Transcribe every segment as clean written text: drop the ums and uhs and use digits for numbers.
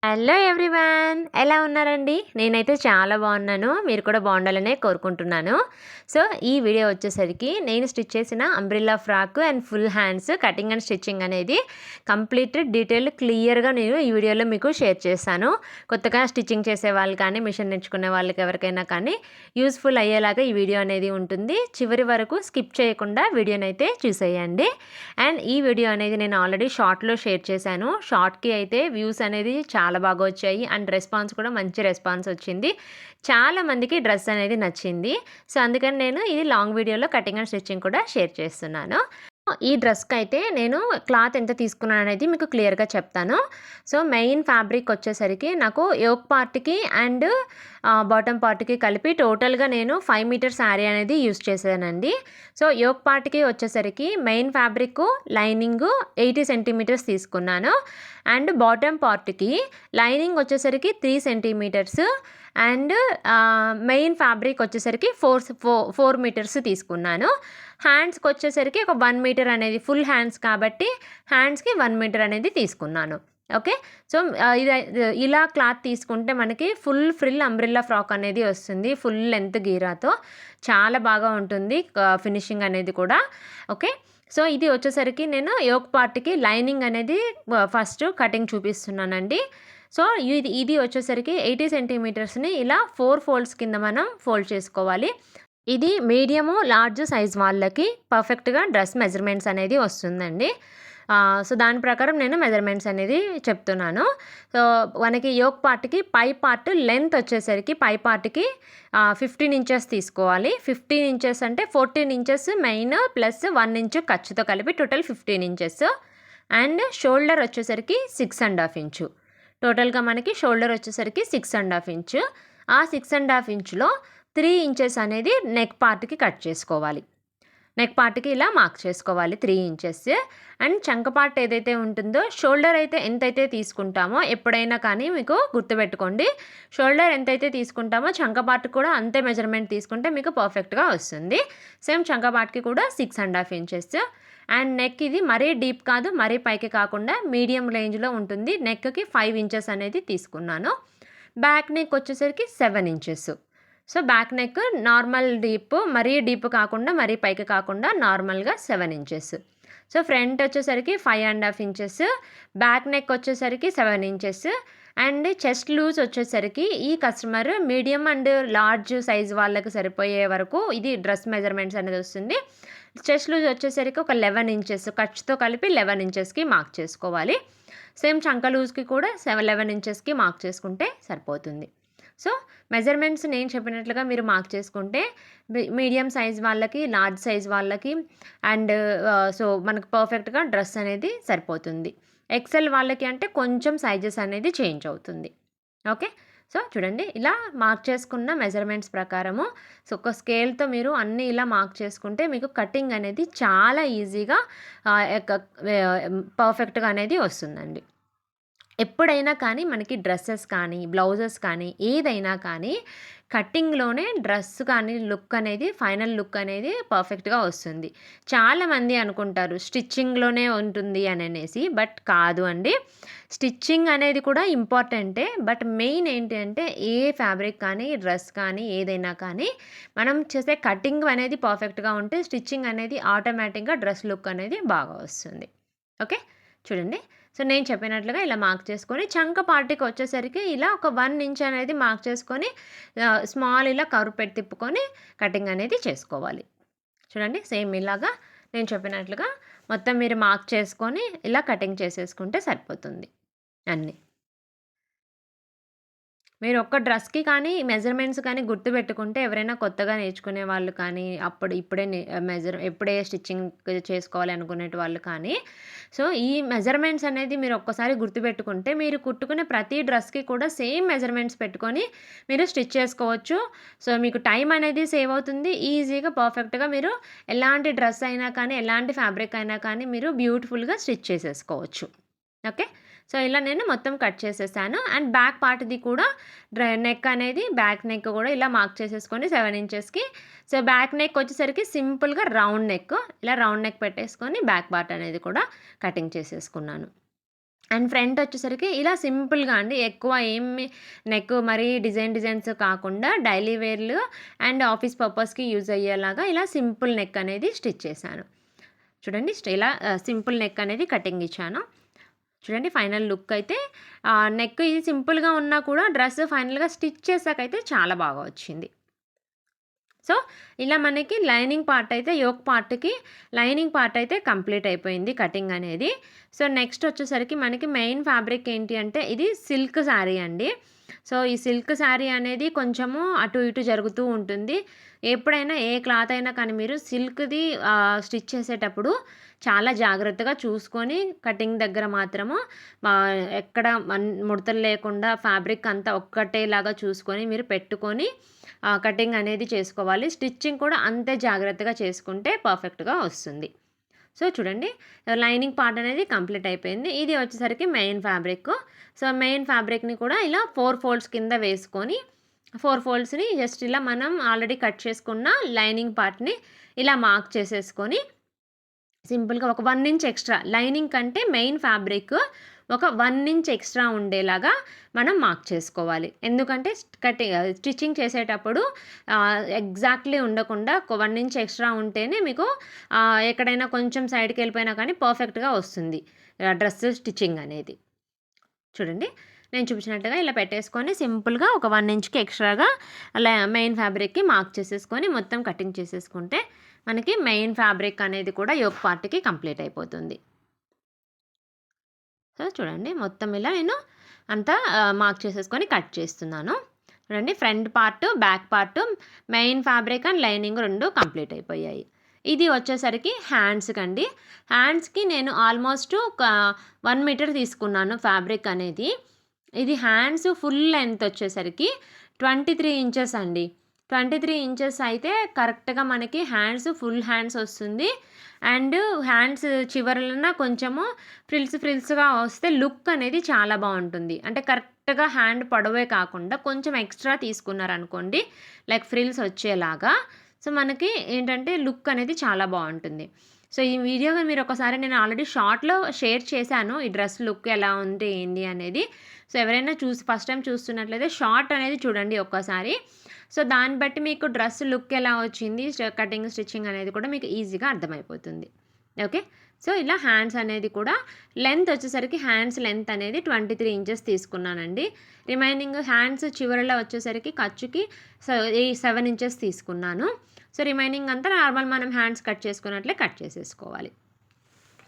Hello everyone, ఎలా ఉన్నారండి? నేనైతే చాలా బాగున్నాను. మీరు కూడా బాగుండాలనే కోరుకుంటున్నాను. సో ఈ వీడియో వచ్చేసరికి నేను స్టిచ్ చేసిన umbrella frock and full hands cutting and stitching అనేది కంప్లీట్ డీటెయిల్ క్లియర్గా నేను ఈ వీడియోలో మీకు షేర్ చేస్తాను. కొత్తగా స్టిచ్చింగ్ చేసే వాళ్ళు కానీ మిషన్ నేర్చుకునే వాళ్ళకి ఎవరికైనా కానీ యూస్ఫుల్ అయ్యేలాగా ఈ వీడియో అనేది ఉంటుంది. చివరి వరకు స్కిప్ చేయకుండా వీడియోని అయితే చూసేయండి. అండ్ ఈ వీడియో అనేది నేను ఆల్రెడీ షార్ట్లో షేర్ చేశాను. షార్ట్కి అయితే వ్యూస్ అనేది చాలా బాగా వచ్చాయి అండ్ రెస్పాన్స్ కూడా మంచి రెస్పాన్స్ వచ్చింది. చాలామందికి డ్రెస్ అనేది నచ్చింది. సో అందుకని నేను ఇది లాంగ్ వీడియోలో కటింగ్ అండ్ స్టిచ్చింగ్ కూడా షేర్ చేస్తున్నాను. ఈ డ్రెస్కి అయితే నేను క్లాత్ ఎంత తీసుకున్నాను అనేది మీకు క్లియర్గా చెప్తాను. సో మెయిన్ ఫ్యాబ్రిక్ వచ్చేసరికి నాకు యోక్ పార్ట్కి అండ్ బాటమ్ పార్ట్కి కలిపి టోటల్గా నేను 5 మీటర్ శారీ అనేది యూస్ చేశానండి. సో యోక్ పార్ట్కి వచ్చేసరికి మెయిన్ ఫ్యాబ్రిక్ లైనింగ్ 80 సెంటీమీటర్స్ తీసుకున్నాను. అండ్ బాటమ్ పార్ట్కి లైనింగ్ వచ్చేసరికి 3 సెంటీమీటర్స్ అండ్ మెయిన్ ఫ్యాబ్రిక్ వచ్చేసరికి 4 మీటర్స్ తీసుకున్నాను. హ్యాండ్స్కి వచ్చేసరికి ఒక 1 మీటర్ అనేది ఫుల్ హ్యాండ్స్ కాబట్టి హ్యాండ్స్కి 1 మీటర్ అనేది తీసుకున్నాను. ఓకే. సో ఇలా క్లాత్ తీసుకుంటే మనకి ఫుల్ ఫ్రిల్ అంబ్రిల్లా ఫ్రాక్ అనేది వస్తుంది. ఫుల్ లెంత్ గీరాతో చాలా బాగా ఉంటుంది ఫినిషింగ్ అనేది కూడా. ఓకే. సో ఇది వచ్చేసరికి నేను యోక్ పార్ట్కి లైనింగ్ అనేది ఫస్ట్ కటింగ్ చూపిస్తున్నానండి. సో ఇది వచ్చేసరికి 80 సెంటీమీటర్స్ని ఇలా 4 ఫోల్డ్స్ కింద మనం ఫోల్డ్ చేసుకోవాలి. ఇది మీడియము లార్జ్ సైజ్ వాళ్ళకి పర్ఫెక్ట్గా డ్రెస్ మెజర్మెంట్స్ అనేది వస్తుందండి. సో దాని ప్రకారం నేను మెజర్మెంట్స్ అనేది చెప్తున్నాను. సో మనకి యోక్ పార్ట్కి పై పార్ట్ లెంత్ వచ్చేసరికి పై పార్ట్కి 15 ఇంచెస్ తీసుకోవాలి. 15 ఇంచెస్ అంటే 14 ఇంచెస్ మెయిన్ ప్లస్ 1 ఇంచు ఖర్చుతో కలిపి టోటల్ 15 ఇంచెస్. అండ్ షోల్డర్ వచ్చేసరికి 6.5 ఇంచు. టోటల్గా మనకి షోల్డర్ వచ్చేసరికి 6.5 ఇంచు. ఆ 6.5 ఇంచులో 3 ఇంచెస్ అనేది నెక్ పార్ట్కి కట్ చేసుకోవాలి. నెక్ పార్ట్కి ఇలా మార్క్ చేసుకోవాలి 3 ఇంచెస్. అండ్ చంక పార్ట్ ఏదైతే ఉంటుందో షోల్డర్ అయితే ఎంతైతే తీసుకుంటామో ఎప్పుడైనా కానీ మీకు గుర్తుపెట్టుకోండి. షోల్డర్ ఎంతైతే తీసుకుంటామో చంక పార్ట్ కూడా అంతే మెజర్మెంట్ తీసుకుంటే మీకు పర్ఫెక్ట్గా వస్తుంది. సేమ్ చంక పార్ట్కి కూడా 6.5 ఇంచెస్. అండ్ నెక్ ఇది మరీ డీప్ కాదు మరీ పైకి కాకుండా మీడియం రేంజ్లో ఉంటుంది. నెక్కి 5 ఇంచెస్ అనేది తీసుకున్నాను. బ్యాక్ నెక్ వచ్చేసరికి 7 inches. So back neck normal deep మరీ డీప్ కాకుండా మరీ పైకి కాకుండా నార్మల్గా 7 ఇంచెస్. సో ఫ్రంట్ వచ్చేసరికి 5.5 ఇంచెస్. బ్యాక్ నెక్ వచ్చేసరికి 7 ఇంచెస్. అండ్ చెస్ట్ లూజ్ వచ్చేసరికి ఈ customer medium and large size వాళ్ళకి సరిపోయే వరకు ఇది డ్రెస్ మెజర్మెంట్స్ అనేది వస్తుంది. చెస్ట్ లూజ్ వచ్చేసరికి ఒక 11 ఇంచెస్ ఖర్చుతో కలిపి 11 ఇంచెస్కి మార్క్ చేసుకోవాలి. సేమ్ చంక లూజ్కి కూడా 11 ఇంచెస్కి మార్క్ చేసుకుంటే సరిపోతుంది. సో మెజర్మెంట్స్ నేను చెప్పినట్లుగా మీరు మార్క్ చేసుకుంటే మీడియం సైజ్ వాళ్ళకి లార్జ్ సైజ్ వాళ్ళకి అండ్ సో మనకు పర్ఫెక్ట్గా డ్రెస్ అనేది సరిపోతుంది. ఎక్సెల్ వాళ్ళకి అంటే కొంచెం సైజెస్ అనేది చేంజ్ అవుతుంది. ఓకే. సో చూడండి ఇలా మార్క్ చేసుకున్న మెజర్మెంట్స్ ప్రకారము సో ఒక స్కేల్తో మీరు అన్నీ ఇలా మార్క్ చేసుకుంటే మీకు కటింగ్ అనేది చాలా ఈజీగా పర్ఫెక్ట్గా అనేది వస్తుందండి. ఎప్పుడైనా కానీ మనకి డ్రెస్సెస్ కానీ బ్లౌజెస్ కానీ ఏదైనా కానీ కటింగ్లోనే డ్రెస్ కానీ లుక్ అనేది ఫైనల్ లుక్ అనేది పర్ఫెక్ట్గా వస్తుంది. చాలామంది అనుకుంటారు స్టిచ్చింగ్లోనే ఉంటుంది అని అనేసి, బట్ కాదు అండి. స్టిచ్చింగ్ అనేది కూడా ఇంపార్టెంటే, బట్ మెయిన్ ఏంటి అంటే ఏ ఫ్యాబ్రిక్ కానీ డ్రెస్ కానీ ఏదైనా కానీ మనం చేసే కటింగ్ అనేది పర్ఫెక్ట్గా ఉంటే స్టిచ్చింగ్ అనేది ఆటోమేటిక్గా డ్రెస్ లుక్ అనేది బాగా వస్తుంది. ఓకే. చూడండి. సో నేను చెప్పినట్లుగా ఇలా మార్క్ చేసుకొని చంక పార్ట్కి వచ్చేసరికి ఇలా ఒక 1 ఇంచ్ అనేది మార్క్ చేసుకొని స్మాల్ ఇలా కర్వ్ పెట్టి తిప్పుకొని కటింగ్ అనేది చేసుకోవాలి. చూడండి సేమ్ ఇలాగా నేను చెప్పినట్లుగా మొత్తం మీరు మార్క్ చేసుకొని ఇలా కటింగ్ చేసేసుకుంటే సరిపోతుంది అన్నీ. మీరు ఒక్క డ్రెస్‌కి కానీ మెజర్మెంట్స్ కానీ గుర్తుపెట్టుకుంటే ఎవరైనా కొత్తగా నేర్చుకునే వాళ్ళు కానీ, ఇప్పుడే స్టిచ్చింగ్ చేసుకోవాలి అనుకునే వాళ్ళు కానీ, సో ఈ మెజర్మెంట్స్ అనేది మీరు ఒక్కసారి గుర్తుపెట్టుకుంటే మీరు కుట్టుకునే ప్రతి డ్రెస్‌కి కూడా సేమ్ మెజర్మెంట్స్ పెట్టుకొని మీరు స్టిచ్ చేసుకోవచ్చు. సో మీకు టైం అనేది సేవ్ అవుతుంది. ఈజీగా పర్ఫెక్ట్‌గా మీరు ఎలాంటి డ్రెస్ అయినా కానీ, ఎలాంటి ఫ్యాబ్రిక్ అయినా కానీ మీరు బ్యూటిఫుల్‌గా స్టిచ్ చేసేసుకోవచ్చు. ఓకే. సో ఇలా నేను మొత్తం కట్ చేసేసాను. అండ్ బ్యాక్ పార్ట్‌ది కూడా నెక్ అనేది బ్యాక్ నెక్ కూడా ఇలా మార్క్ చేసేసుకొని 7 ఇంచెస్‌కి. సో బ్యాక్ నెక్ వచ్చేసరికి సింపుల్‌గా రౌండ్ నెక్. ఇలా రౌండ్ నెక్ పెట్టేసుకొని బ్యాక్ పార్ట్ అనేది కూడా కటింగ్ చేసేసుకున్నాను. అండ్ ఫ్రంట్ వచ్చేసరికి ఇలా సింపుల్‌గా అండి. ఎక్కువ ఏమి నెక్ మరీ డిజైన్స్ కాకుండా డైలీ వేర్‌లు అండ్ ఆఫీస్ పర్పస్‌కి యూజ్ అయ్యేలాగా ఇలా సింపుల్ నెక్ అనేది స్టిచ్ చేశాను. చూడండి ఇలా సింపుల్ నెక్ అనేది కటింగ్ ఇచ్చాను. చూడండి ఫైనల్ లుక్ అయితే నెక్ ఇది సింపుల్‌గా ఉన్నా కూడా డ్రెస్ ఫైనల్‌గా స్టిచ్ చేశాకైతే చాలా బాగా వచ్చింది. సో, ఇలా మనకి లైనింగ్ పార్ట్ అయితే యోక్ పార్ట్‌కి లైనింగ్ పార్ట్ అయితే కంప్లీట్ అయిపోయింది కటింగ్ అనేది. సో, నెక్స్ట్ వచ్చేసరికి మనకి మెయిన్ ఫ్యాబ్రిక్ ఏంటి అంటే ఇది సిల్క్ శారీ అండి. సో, ఈ సిల్క్ శారీ అనేది కొంచెము అటు ఇటు జరుగుతూ ఉంటుంది. ఎప్పుడైనా ఏ క్లాత్ అయినా కానీ మీరు సిల్క్‌ది స్టిచ్ చేసేటప్పుడు చాలా జాగ్రత్తగా చూసుకొని కటింగ్ దగ్గర మాత్రము ఎక్కడ ముడతలు లేకుండా ఫ్యాబ్రిక్ అంతా ఒక్కటేలాగా చూసుకొని మీరు పెట్టుకొని కటింగ్ అనేది చేసుకోవాలి. స్టిచ్చింగ్ కూడా అంతే జాగ్రత్తగా చేసుకుంటే పర్ఫెక్ట్‌గా వస్తుంది. సో, చూడండి లైనింగ్ పార్ట్ అనేది కంప్లీట్ అయిపోయింది. ఇది వచ్చేసరికి మెయిన్ ఫ్యాబ్రిక్. సో, మెయిన్ ఫ్యాబ్రిక్‌ని కూడా ఇలా 4 ఫోల్డ్స్ కింద వేసుకొని 4 ఫోల్డ్స్‌ని జస్ట్ ఇలా మనం ఆల్రెడీ కట్ చేసుకున్న లైనింగ్ పార్ట్‌ని ఇలా మార్క్ చేసేసుకొని సింపుల్‌గా ఒక 1 ఇంచ్ ఎక్స్ట్రా లైనింగ్ కంటే మెయిన్ ఫ్యాబ్రిక్ ఒక 1 ఇంచ్ ఎక్స్ట్రా ఉండేలాగా మనం మార్క్ చేసుకోవాలి. ఎందుకంటే స్టిచ్చింగ్ చేసేటప్పుడు ఎగ్జాక్ట్‌లీ ఉండకుండా ఒక 1 ఇంచ్ ఎక్స్ట్రా ఉంటేనే మీకు ఎక్కడైనా కొంచెం సైడ్‌కి వెళ్ళిపోయినా కానీ పర్ఫెక్ట్‌గా వస్తుంది డ్రెస్ స్టిచ్చింగ్ అనేది. చూడండి నేను చూపించినట్టుగా ఇలా పెట్టేసుకొని సింపుల్‌గా ఒక 1 ఇంచ్‌కి ఎక్స్ట్రాగా అలా మెయిన్ ఫ్యాబ్రిక్‌కి మార్క్ చేసేసుకొని మొత్తం కటింగ్ చేసేసుకుంటే మనకి మెయిన్ ఫ్యాబ్రిక్ అనేది కూడా యోక్ పార్ట్‌కి కంప్లీట్ అయిపోతుంది. సో, చూడండి మొత్తం ఇలా నేను అంతా మార్క్ చేసేసుకొని కట్ చేస్తున్నాను. చూడండి front part, back part, main fabric and lining 2 complete అయిపోయాయి. ఇది వచ్చేసరికి హ్యాండ్స్‌కండి. హ్యాండ్స్‌కి నేను ఆల్మోస్ట్ ఒక 1 మీటర్ తీసుకున్నాను ఫ్యాబ్రిక్ అనేది. ఇది హ్యాండ్స్ ఫుల్ లెంత్ వచ్చేసరికి 23 ఇంచెస్ అండి. 23 ఇంచెస్ అయితే కరెక్ట్‌గా మనకి ఫుల్ హ్యాండ్స్ వస్తుంది. అండ్ హ్యాండ్స్ చివరన కొంచెము ఫ్రిల్స్‌గా వస్తే లుక్ అనేది చాలా బావుంటుంది. అంటే కరెక్ట్‌గా హ్యాండ్ పొడవే కాకుండా కొంచెం ఎక్స్ట్రా తీసుకున్నారనుకోండి లైక్ ఫ్రిల్స్ వచ్చేలాగా. సో, మనకి ఏంటంటే లుక్ అనేది చాలా బావుంటుంది. సో, ఈ వీడియోగా మీరు ఒకసారి నేను ఆల్రెడీ షార్ట్‌లో షేర్ చేశాను. ఈ డ్రెస్ లుక్ ఎలా ఉంది ఏంటి అనేది. సో, ఎవరైనా ఫస్ట్ టైం చూస్తున్నట్లయితే షార్ట్ అనేది చూడండి ఒక్కసారి. సో, దాన్ని బట్టి మీకు డ్రెస్ లుక్ ఎలా వచ్చింది, కటింగ్, స్టిచ్చింగ్ అనేది కూడా మీకు ఈజీగా అర్థమైపోతుంది. ఓకే. సో, ఇలా హ్యాండ్స్ అనేది కూడా లెంత్ వచ్చేసరికి హ్యాండ్స్ లెంత్ అనేది 23 ఇంచెస్ తీసుకున్నానండి. రిమైనింగ్ హ్యాండ్స్ చివరలో వచ్చేసరికి ఖర్చుకి 7 ఇంచెస్ తీసుకున్నాను. సో, రిమైనింగ్ అంతా నార్మల్ మనం హ్యాండ్స్ కట్ చేసుకున్నట్లే కట్ చేసేసుకోవాలి.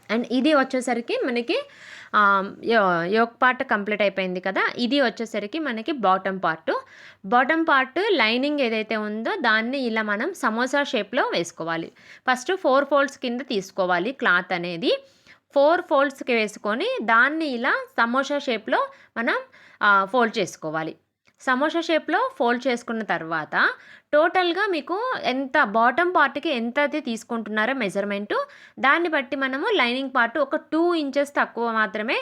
అండ్ ఇది వచ్చేసరికి మనకి యోక్ పార్ట్ కంప్లీట్ అయిపోయింది కదా! ఇది వచ్చేసరికి మనకి bottom part. Bottom part lining ఏదైతే ఉందో దాన్ని ఇలా మనం సమోసా షేప్‌లో వేసుకోవాలి. ఫస్ట్ 4 ఫోల్డ్స్ కింద తీసుకోవాలి క్లాత్ అనేది. 4 ఫోల్డ్స్‌కి వేసుకొని దాన్ని ఇలా సమోసా షేప్‌లో మనం ఫోల్డ్ చేసుకోవాలి. సమోసా షేప్‌లో ఫోల్డ్ చేసుకున్న తర్వాత టోటల్‌గా మీకు ఎంత బాటమ్ పార్ట్‌కి ఎంతైతే తీసుకుంటున్నారో మెజర్‌మెంటు దాన్ని బట్టి మనము లైనింగ్ పార్ట్ ఒక 2 ఇంచెస్ తక్కువ మాత్రమే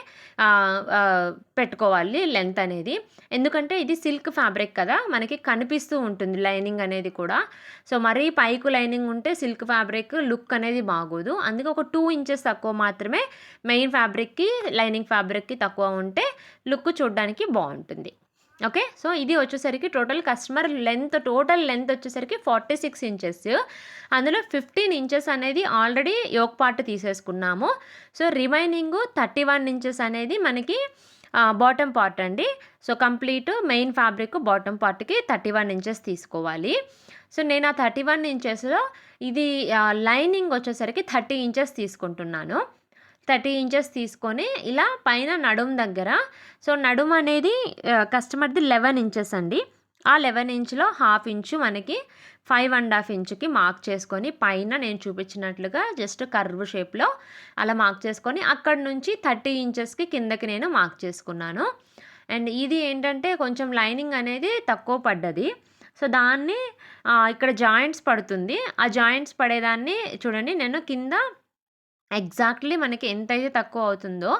పెట్టుకోవాలి లెంత్ అనేది. ఎందుకంటే ఇది సిల్క్ ఫ్యాబ్రిక్ కదా! మనకి కనిపిస్తూ ఉంటుంది లైనింగ్ అనేది కూడా. సో, మరీ పైకి లైనింగ్ ఉంటే సిల్క్ ఫ్యాబ్రిక్ లుక్ అనేది బాగోదు. అందుకే ఒక 2 ఇంచెస్ తక్కువ మాత్రమే మెయిన్ ఫ్యాబ్రిక్‌కి, లైనింగ్ ఫ్యాబ్రిక్‌కి తక్కువ ఉంటే లుక్ చూడడానికి బావుంటుంది. ఓకే. సో, ఇది వచ్చేసరికి టోటల్ లెంత్ వచ్చేసరికి 46 ఇంచెస్. అందులో 15 ఇంచెస్ అనేది ఆల్రెడీ యోక్ పార్ట్ తీసేసుకున్నాము. సో, రిమైనింగ్ 31 ఇంచెస్ అనేది మనకి బాటమ్ పార్ట్ అండి. So, complete main fabric bottom పార్ట్‌కి 31 ఇంచెస్ తీసుకోవాలి. సో, నేను ఆ 31 ఇంచెస్‌లో ఇది లైనింగ్ వచ్చేసరికి 30 ఇంచెస్ తీసుకుంటున్నాను. 30 ఇంచెస్ తీసుకొని ఇలా పైన నడుము దగ్గర సో, నడుము అనేది కస్టమర్‌ది 11 ఇంచెస్ అండి. ఆ 11 ఇంచ్‌లో హాఫ్ ఇంచు మనకి 5½ ఇంచుకి మార్క్ చేసుకొని పైన నేను చూపించినట్లుగా జస్ట్ కర్వ్ షేప్‌లో అలా మార్క్ చేసుకొని అక్కడి నుంచి 30 ఇంచెస్‌కి కిందకి నేను మార్క్ చేసుకున్నాను. అండ్ ఇది ఏంటంటే కొంచెం లైనింగ్ అనేది తక్కువ పడ్డది. సో, దాన్ని ఇక్కడ జాయింట్స్ పడుతుంది. ఆ జాయింట్స్ పడేదాన్ని చూడండి నేను కింద ఎగ్జాక్ట్‌లీ మనకి ఎంతైతే తక్కువ అవుతుందో,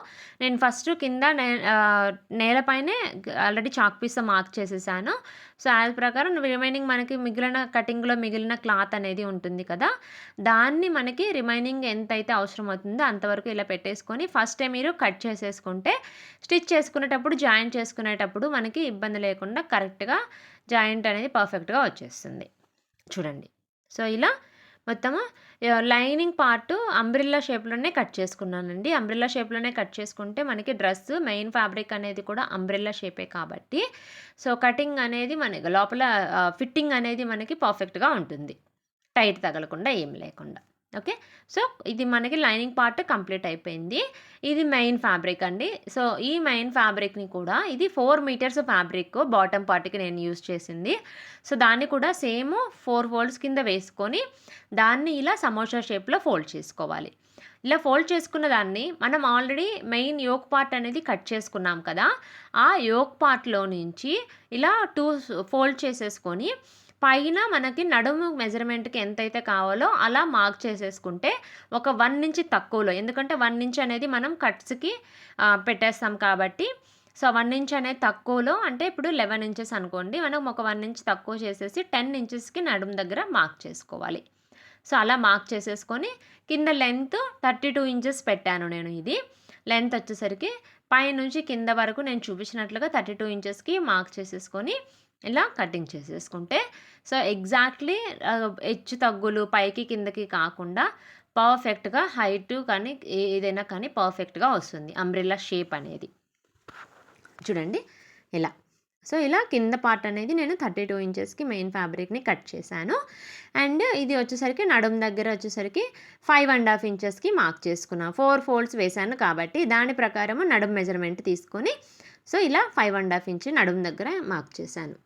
నేను ఫస్ట్ కింద నేలపైనే ఆల్రెడీ చాక్ పీస్‌తో మార్క్ చేసేసాను. సో, యాజ్ ప్రకారం రిమైనింగ్ మనకి మిగిలిన కటింగ్‌లో మిగిలిన క్లాత్ అనేది ఉంటుంది కదా! దాన్ని మనకి రిమైనింగ్ ఎంతైతే అవసరమవుతుందో అంతవరకు ఇలా పెట్టేసుకొని ఫస్టే మీరు కట్ చేసేసుకుంటే, స్టిచ్ చేసుకునేటప్పుడు, జాయింట్ చేసుకునేటప్పుడు మనకి ఇబ్బంది లేకుండా కరెక్ట్‌గా జాయింట్ అనేది పర్ఫెక్ట్‌గా వచ్చేస్తుంది. చూడండి. సో, ఇలా మొత్తము లైనింగ్ పార్ట్ అంబ్రెల్లా షేప్‌లోనే కట్ చేసుకున్నానండి. అంబ్రెల్లా షేప్‌లోనే కట్ చేసుకుంటే మనకి డ్రెస్ మెయిన్ ఫ్యాబ్రిక్ అనేది కూడా అంబ్రెల్లా షేపే కాబట్టి, సో, కటింగ్ అనేది మనకి లోపల ఫిట్టింగ్ అనేది మనకి పర్ఫెక్ట్‌గా ఉంటుంది. టైట్ తగలకుండా ఏం లేకుండా. ఓకే. సో, ఇది మనకి లైనింగ్ పార్ట్ కంప్లీట్ అయిపోయింది. ఇది మెయిన్ ఫ్యాబ్రిక్ అండి. సో, ఈ మెయిన్ ఫ్యాబ్రిక్‌ని కూడా ఇది 4 మీటర్స్ ఫ్యాబ్రిక్ బాటమ్ పార్ట్‌కి నేను యూజ్ చేసింది. సో, దాన్ని కూడా సేమ్ 4 ఫోల్డ్స్ కింద వేసుకొని దాన్ని ఇలా సమోసా షేప్‌లో ఫోల్డ్ చేసుకోవాలి. ఇలా ఫోల్డ్ చేసుకున్న దాన్ని మనం ఆల్రెడీ మెయిన్ యోక్ పార్ట్ అనేది కట్ చేసుకున్నాం కదా! ఆ యోక్ పార్ట్‌లో నుంచి ఇలా 2 ఫోల్డ్ చేసేసుకొని పైన మనకి నడుము మెజర్‌మెంట్‌కి ఎంతైతే కావాలో అలా మార్క్ చేసేసుకుంటే ఒక 1 ఇంచ్ తక్కువలో, ఎందుకంటే 1 ఇంచ్ అనేది మనం కట్స్‌కి పెట్టేస్తాం కాబట్టి, సో, 1 ఇంచ్ అనేది తక్కువలో అంటే ఇప్పుడు 11 ఇంచెస్ అనుకోండి. మనం ఒక 1 ఇంచ్ తక్కువ చేసేసి 10 ఇంచెస్‌కి నడుము దగ్గర మార్క్ చేసుకోవాలి. సో, అలా మార్క్ చేసేసుకొని కింద లెంత్ 32 ఇంచెస్ పెట్టాను నేను ఇది. లెంత్ వచ్చేసరికి పైనుంచి కింద వరకు నేను చూపించినట్లుగా 32 ఇంచెస్‌కి మార్క్ చేసేసుకొని ఇలా కటింగ్ చేసేసుకుంటే, సో, ఎగ్జాక్ట్‌లీ హెచ్చు తగ్గులు పైకి కిందకి కాకుండా పర్ఫెక్ట్‌గా హైటు కానీ ఏదైనా కానీ పర్ఫెక్ట్‌గా వస్తుంది అంబ్రెల్లా షేప్ అనేది. చూడండి ఇలా. సో, ఇలా కింద పార్ట్ అనేది నేను 32 ఇంచెస్‌కి మెయిన్ ఫ్యాబ్రిక్‌ని కట్ చేశాను. అండ్ ఇది వచ్చేసరికి నడుము దగ్గర వచ్చేసరికి 5½ ఇంచెస్‌కి మార్క్ చేసుకున్నా. 4 ఫోల్డ్స్ వేశాను కాబట్టి దాని ప్రకారము నడుము మెజర్‌మెంట్ తీసుకొని, సో, ఇలా 5½ ఇంచ్ నడుము దగ్గర మార్క్ చేశాను.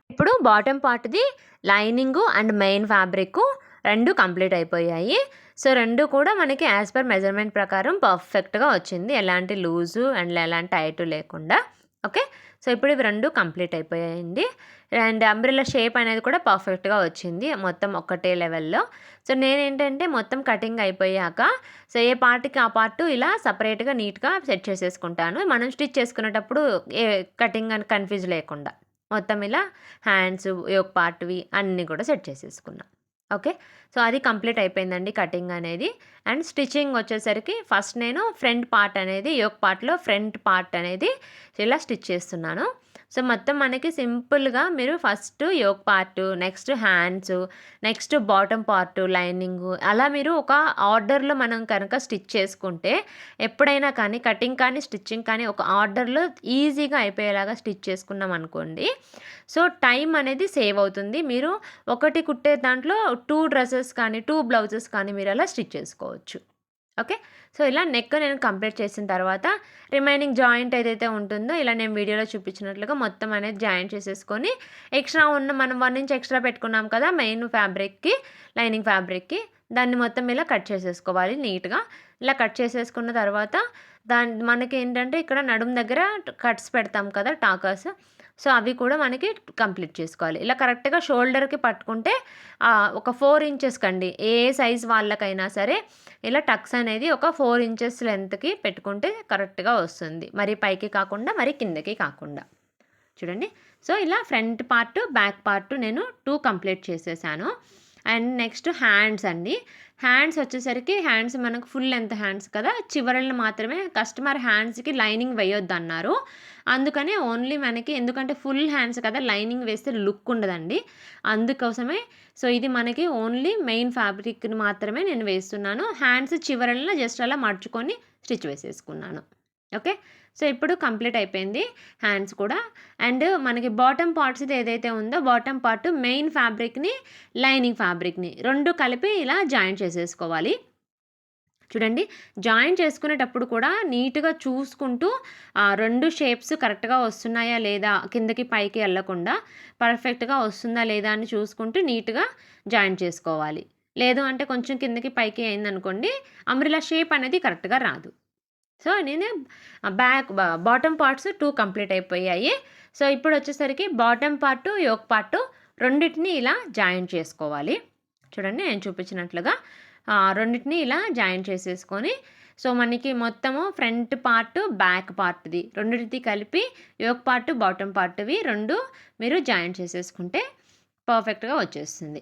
ఇప్పుడు బాటమ్ పార్ట్‌ది lining and main fabric 2 complete అయిపోయాయి. సో, 2 కూడా మనకి యాజ్ పర్ మెజర్‌మెంట్ ప్రకారం పర్ఫెక్ట్‌గా వచ్చింది. ఎలాంటి లూజు అండ్ ఎలాంటి టైటు లేకుండా. ఓకే. సో, ఇప్పుడు ఇవి 2 కంప్లీట్ అయిపోయాయండి. అండ్ అంబ్రెల్లా షేప్ అనేది కూడా పర్ఫెక్ట్‌గా వచ్చింది. మొత్తం ఒకటే లెవెల్‌లో. సో, నేనేంటంటే మొత్తం కటింగ్ అయిపోయాక సో, ఏ పార్ట్‌కి ఆ పార్ట్ ఇలా సెపరేట్‌గా నీట్‌గా సెట్ చేసేసుకుంటాను. మనం స్టిచ్ చేసుకునేటప్పుడు కటింగ్ అని కన్‌ఫ్యూజ్ లేకుండా. మొత్తం ఇలా హ్యాండ్స్, యోక్ పార్ట్‌వి అన్నీ కూడా సెట్ చేసేసుకున్నా. ఓకే. సో, అది కంప్లీట్ అయిపోయిందండి కటింగ్ అనేది. అండ్ స్టిచ్చింగ్ వచ్చేసరికి ఫస్ట్ నేను ఫ్రంట్ పార్ట్ అనేది యోక్ పార్ట్‌లో ఫ్రంట్ పార్ట్ అనేది ఇలా స్టిచ్ చేస్తున్నాను. సో, మొత్తం మనకి సింపుల్‌గా మీరు first yoke part, next hands, next bottom part lining అలా మీరు ఒక ఆర్డర్‌లో మనం కనుక స్టిచ్ చేసుకుంటే ఎప్పుడైనా కానీ కటింగ్ కానీ, స్టిచ్చింగ్ కానీ ఒక ఆర్డర్‌లో ఈజీగా అయిపోయేలాగా స్టిచ్ చేసుకున్నాం అనుకోండి. సో, టైం అనేది సేవ్ అవుతుంది. మీరు ఒకటి కుట్టే దాంట్లో 2 డ్రెసెస్ కానీ, 2 బ్లౌజెస్ కానీ మీరు అలా స్టిచ్ చేసుకోవచ్చు. ఓకే. సో, ఇలా నెక్ నేను కంప్లీట్ చేసిన తర్వాత రిమైనింగ్ జాయింట్ ఏదైతే ఉంటుందో ఇలా నేను వీడియోలో చూపించినట్లుగా మొత్తం అనేది జాయింట్ చేసేసుకొని ఎక్స్ట్రా ఉన్న మనం 1 ఇంచ్ ఎక్స్ట్రా పెట్టుకున్నాం కదా మెయిన్ ఫ్యాబ్రిక్‌కి, లైనింగ్ ఫ్యాబ్రిక్‌కి దాన్ని మొత్తం ఇలా కట్ చేసేసుకోవాలి నీట్‌గా. ఇలా కట్ చేసేసుకున్న తర్వాత మనకేంటంటే ఇక్కడ నడుము దగ్గర కట్స్ పెడతాం కదా టాకర్స్. సో, అవి కూడా మనకి కంప్లీట్ చేసుకోవాలి. ఇలా కరెక్ట్‌గా షోల్డర్‌కి పట్టుకుంటే ఒక 4 ఇంచెస్‌కండి ఏ సైజ్ వాళ్ళకైనా సరే ఇలా టక్స్ అనేది ఒక 4 ఇంచెస్ లెంత్‌కి పెట్టుకుంటే కరెక్ట్‌గా వస్తుంది. మరి పైకి కాకుండా, మరి కిందకి కాకుండా. చూడండి. సో, ఇలా ఫ్రంట్ పార్ట్, బ్యాక్ పార్ట్ నేను 2 కంప్లీట్ చేసేసాను. అండ్ నెక్స్ట్ హ్యాండ్స్ అండి. హ్యాండ్స్ వచ్చేసరికి హ్యాండ్స్ మనకు ఫుల్ లెంత్ హ్యాండ్స్ కదా! చివరలు మాత్రమే కస్టమర్ హ్యాండ్స్‌కి లైనింగ్ వేయొద్దన్నారు. అందుకనే ఓన్లీ మనకి ఎందుకంటే ఫుల్ హ్యాండ్స్ కదా! లైనింగ్ వేస్తే లుక్ ఉండదండి. అందుకోసమే సో, ఇది మనకి ఓన్లీ మెయిన్ ఫ్యాబ్రిక్‌ని మాత్రమే నేను వేస్తున్నాను. హ్యాండ్స్ చివరల్లో జస్ట్ అలా మడుచుకొని స్టిచ్ వేసేసుకున్నాను. ఓకే. సో, ఇప్పుడు కంప్లీట్ అయిపోయింది హ్యాండ్స్ కూడా. అండ్ మనకి బాటమ్ పార్ట్స్‌ది ఏదైతే ఉందో బాటమ్ పార్ట్ మెయిన్ ఫ్యాబ్రిక్‌ని, లైనింగ్ ఫ్యాబ్రిక్‌ని 2 కలిపి ఇలా జాయింట్ చేసేసుకోవాలి. చూడండి. జాయిన్ చేసుకునేటప్పుడు కూడా నీట్‌గా చూసుకుంటూ 2 షేప్స్ కరెక్ట్‌గా వస్తున్నాయా లేదా, కిందకి పైకి ఎళ్ళకుండా పర్ఫెక్ట్‌గా వస్తుందా లేదా అని చూసుకుంటూ నీట్‌గా జాయిన్ చేసుకోవాలి. లేదు అంటే కొంచెం కిందకి పైకి అయిందనుకోండి అంబ్రెల్లా షేప్ అనేది కరెక్ట్‌గా రాదు. సో, నేను బాటమ్ పార్ట్స్ 2 కంప్లీట్ అయిపోయాయి. సో, ఇప్పుడొచ్చేసరికి బాటమ్ పార్ట్, యోక్ పార్ట్ రెండిటిని ఇలా జాయిన్ చేసుకోవాలి. చూడండి నేను చూపించినట్లుగా రెండిటిని ఇలా జాయిన్ చేసేసుకొని సో మనకి మొత్తము ఫ్రంట్ పార్ట్ బ్యాక్ పార్ట్ది రెండిటిది కలిపి యోక్ పార్ట్ బాటమ్ పార్ట్వి రెండు మీరు జాయిన్ చేసేసుకుంటే పర్ఫెక్ట్గా వచ్చేస్తుంది.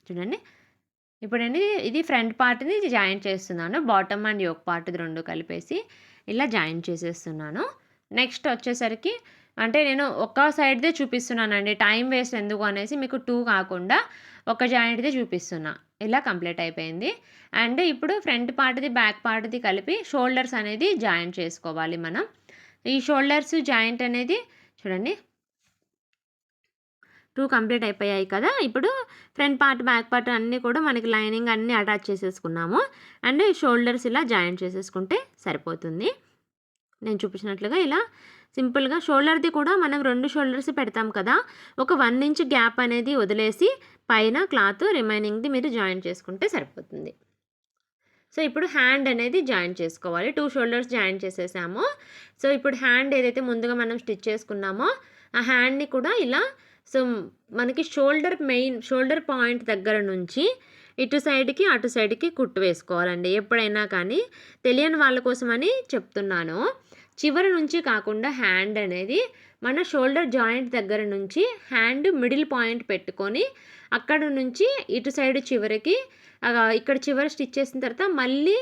చూడండి ఇప్పుడండి ఇది ఫ్రంట్ పార్ట్ది జాయిన్ చేస్తున్నాను, బాటమ్ అండ్ యోక్ పార్ట్ది రెండు కలిపేసి ఇలా జాయిన్ చేసేస్తున్నాను. నెక్స్ట్ వచ్చేసరికి అంటే నేను ఒక సైడ్దే చూపిస్తున్నానండి, టైం వేస్ట్ ఎందుకు అనేసి మీకు 2 కాకుండా ఒక జాయింట్దే చూపిస్తున్నా. ఇలా కంప్లీట్ అయిపోయింది. అండ్ ఇప్పుడు ఫ్రంట్ పార్ట్ది బ్యాక్ పార్ట్ది కలిపి షోల్డర్స్ అనేది జాయింట్ చేసుకోవాలి మనం. ఈ షోల్డర్స్ జాయింట్ అనేది చూడండి 2 కంప్లీట్ అయిపోయాయి కదా. ఇప్పుడు ఫ్రంట్ పార్ట్ బ్యాక్ పార్ట్ అన్నీ కూడా మనకి లైనింగ్ అన్నీ అటాచ్ చేసేసుకున్నాము. అండ్ షోల్డర్స్ ఇలా జాయింట్ చేసేసుకుంటే సరిపోతుంది. నేను చూపించినట్లుగా ఇలా సింపుల్గా షోల్డర్ది కూడా మనం 2 షోల్డర్స్ పెడతాం కదా, ఒక 1 ఇంచ్ గ్యాప్ అనేది వదిలేసి పైన క్లాత్ రిమైనింగ్ది మీరు జాయిన్ చేసుకుంటే సరిపోతుంది. సో ఇప్పుడు హ్యాండ్ అనేది జాయిన్ చేసుకోవాలి. 2 షోల్డర్స్ జాయిన్ చేసేసాము. సో ఇప్పుడు హ్యాండ్ ఏదైతే ముందుగా మనం స్టిచ్ చేసుకున్నామో ఆ హ్యాండ్ని కూడా ఇలా సో మనకి షోల్డర్ పాయింట్ దగ్గర నుంచి ఇటు సైడ్కి అటు సైడ్కి కుట్టు వేసుకోవాలండి. ఎప్పుడైనా కానీ తెలియని వాళ్ళ కోసమని చెప్తున్నాను. చివరి నుంచి కాకుండా హ్యాండ్ అనేది మన షోల్డర్ జాయింట్ దగ్గర నుంచి హ్యాండ్ మిడిల్ పాయింట్ పెట్టుకొని అక్కడ నుంచి ఇటు సైడ్ చివరికి ఇక్కడ చివరి స్టిచ్ చేసిన తర్వాత మళ్ళీ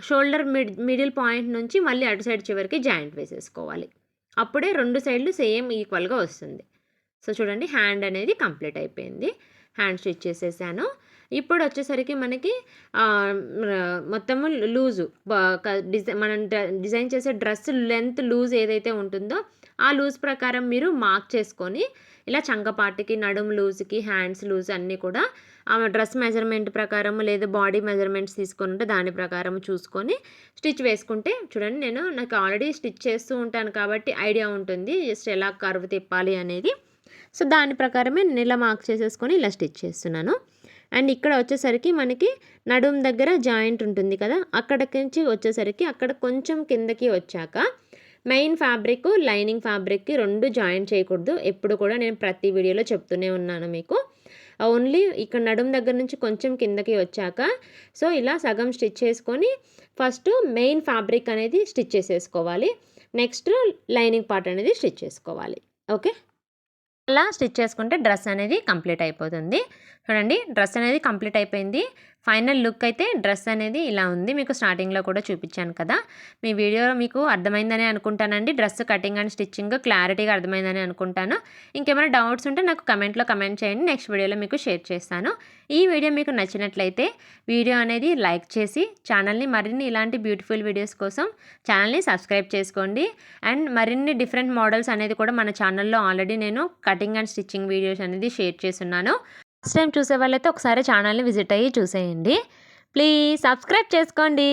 షోల్డర్ మిడిల్ పాయింట్ నుంచి మళ్ళీ అటు సైడ్ చివరికి జాయింట్ వేసేసుకోవాలి. అప్పుడే 2 సైడ్లు సేమ్ ఈక్వల్గా వస్తుంది. సో చూడండి హ్యాండ్ అనేది కంప్లీట్ అయిపోయింది. హ్యాండ్ స్టిచ్ చేసేసాను. ఇప్పుడు వచ్చేసరికి మనకి మొత్తము లూజు మనం డిజైన్ చేసే డ్రెస్ లెంత్ లూజ్ ఏదైతే ఉంటుందో ఆ లూజ్ ప్రకారం మీరు మార్క్ చేసుకొని ఇలా చంకపాటికి నడుము లూజ్కి హ్యాండ్స్ లూజ్ అన్నీ కూడా ఆ డ్రెస్ మెజర్మెంట్ ప్రకారం లేదా బాడీ మెజర్మెంట్స్ తీసుకొని ఉంటే దాని ప్రకారం చూసుకొని స్టిచ్ వేసుకుంటే చూడండి నాకు ఆల్రెడీ స్టిచ్ చేస్తూ ఉంటాను కాబట్టి ఐడియా ఉంటుంది జస్ట్ ఎలా కర్వ్ తిప్పాలి అనేది. సో దాని ప్రకారమే నేను ఇలా మార్క్ చేసేసుకొని ఇలా స్టిచ్ చేస్తున్నాను. అండ్ ఇక్కడ వచ్చేసరికి మనకి నడుము దగ్గర జాయింట్ ఉంటుంది కదా, అక్కడికి నుంచి వచ్చేసరికి అక్కడ కొంచెం కిందకి వచ్చాక మెయిన్ ఫ్యాబ్రిక్ లైనింగ్ ఫ్యాబ్రిక్కి 2 జాయింట్ చేయకూడదు. ఎప్పుడు కూడా నేను ప్రతి వీడియోలో చెప్తూనే ఉన్నాను మీకు. ఓన్లీ ఇక్కడ నడుము దగ్గర నుంచి కొంచెం కిందకి వచ్చాక సో ఇలా సగం స్టిచ్ చేసుకొని ఫస్ట్ మెయిన్ ఫ్యాబ్రిక్ అనేది స్టిచ్ చేసేసుకోవాలి. నెక్స్ట్ లైనింగ్ పార్ట్ అనేది స్టిచ్ చేసుకోవాలి. ఓకే, అలా స్టిచ్ చేసుకుంటే డ్రెస్ అనేది కంప్లీట్ అయిపోతుంది. చూడండి డ్రెస్ అనేది కంప్లీట్ అయిపోయింది. ఫైనల్ లుక్ అయితే డ్రెస్ అనేది ఇలా ఉంది. మీకు స్టార్టింగ్లో కూడా చూపించాను కదా. మీ వీడియో మీకు అర్థమైందని అనుకుంటానండి. డ్రెస్ కటింగ్ అండ్ స్టిచ్చింగ్ క్లారిటీగా అర్థమైందని అనుకుంటాను. ఇంకేమైనా డౌట్స్ ఉంటే నాకు కమెంట్లో కమెంట్ చేయండి, నెక్స్ట్ వీడియోలో మీకు షేర్ చేస్తాను. ఈ వీడియో మీకు నచ్చినట్లయితే వీడియో అనేది లైక్ చేసి ఛానల్ని మరిన్ని ఇలాంటి బ్యూటిఫుల్ వీడియోస్ కోసం ఛానల్ని సబ్స్క్రైబ్ చేసుకోండి. అండ్ మరిన్ని డిఫరెంట్ మోడల్స్ అనేది కూడా మన ఛానల్లో ఆల్రెడీ నేను కటింగ్ అండ్ స్టిచ్చింగ్ వీడియోస్ అనేది షేర్ చేస్తున్నాను. ఫస్ట్ టైం చూసే వాళ్ళైతే ఒకసారి ఛానల్ని విజిట్ అయ్యి చూసేయండి. ప్లీజ్ సబ్స్క్రైబ్ చేసుకోండి.